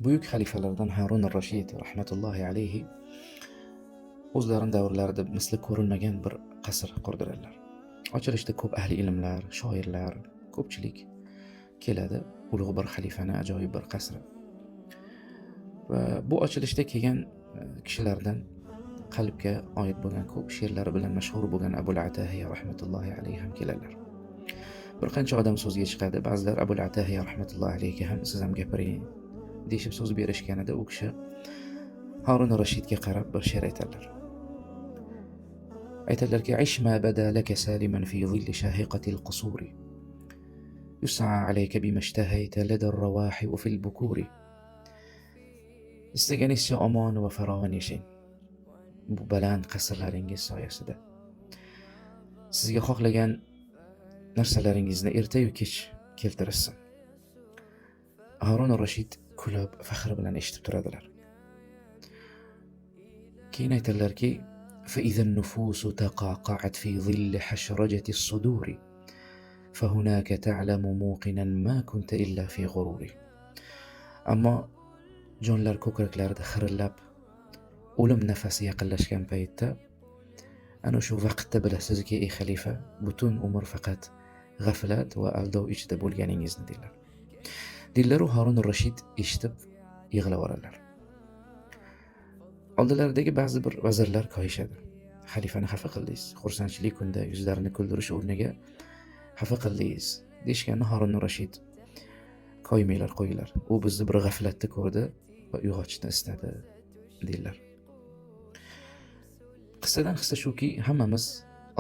Buyuk xalifalardan Harun ar-Rashid rahmatullohi alayhi o'zlarining davrlarida misli ko'rilmagan bir qasr qurdiradilar. Ochilishda ko'p ahli ilmlar, shoirlar, ko'pchilik keladi. Ulug' bir xalifani ajoyib bir qasri. Va bu ochilishda kelgan kishilardan qalbga oid bo'lgan ko'p she'rlari bilan mashhur bo'lgan Abul Atahiya rahmatullohi alayhi ham keladilar. Bir qancha odam so'zga chiqadi. Ba'zilar Abul Atahiya rahmatullohi alayhiga ham siz ham gapiring deyishib so'z berishganida u kishi Harun ar-Rashidga qarab bir she'r aytadilar. Aytadilarki: "Ish ma bada laka saliman fi zilli shahiqatil qusuri. Yus'a alayka bima ishtahayta lada ar-rawahi wa fil bukuri." Istaganingizcha omon va farovon yashang. Bu baland qasrlaringiz soyasida. Sizga xohlagan narsalaringizni ertayu kech keltirishsin. Harun ar-Rashid kulib, faxr bilan eshitib turadilar. Keyin aytadilarki: "فإذا النفوس تقاقعت في ظل حشرجة الصدور فهناك تعلم موقنا ما كنت إلا في غرور." Ammo jonlar ko'kraklarida xirillab, o'lim nafasi yaqinlashgan paytda ana shu vaqtda bilasizki, ey xalifa, butun umr faqat g'aflat va aldov ichida bo'lganingizni dedilar. Dillaru Harun ar-Rashid eshitib yig'lab oladilar. Oldilaridagi ba'zi bir vazirlar koyishadi. Xalifani xafa qildingiz, xursandchilik kunda yuzlarini kuldirish o'rniga xafa qildingiz deyishganni Harun ar-Rashid: "Koymanglar, qo'yinglar. U bizni bir g'aflatda ko'rdi va uyg'otishni istadi" dedilar. Qissadan hissa shuki, hammamiz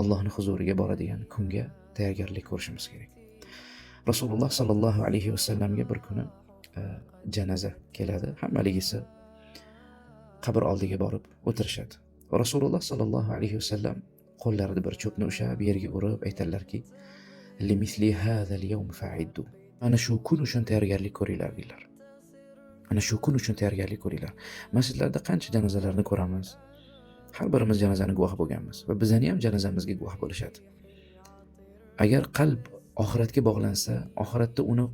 Allohning huzuriga boradigan kunga tayyorgarlik ko'rishimiz kerak. Rasululloh sallallohu alayhi vasallamga bir kuni janoza keladi. Hammaligisi qabr oldiga borib o'tirishadi. Rasululloh sallallohu alayhi vasallam qo'llarida bir cho'pni ushlab yerga urib aytadilarki: "Limithli hadha al-yawm fa'iddu." Ana shu kun uchun tayyorgarlik ko'ringlar dedilar. Ana shu kun uchun tayyorgarlik ko'ringlar. Masjidlarda qancha janozalarni ko'ramiz. Har birimiz janozani guvoh bo'lganmiz va bizani ham janozamizga guvoh bo'lishadi. Agar qalb oxiratga bog'lansa, oxiratda uni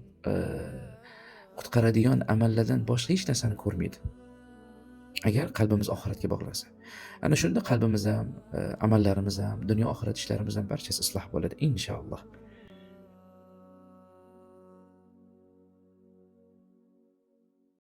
qutqaradigan amallardan boshqa hech narsani ko'rmaydi. Agar qalbimiz oxiratga bog'lansa, ana shunda qalbimiz ham, amallarimiz ham, dunyo oxirat ishlarimiz ham barchasi isloh bo'ladi inshaalloh.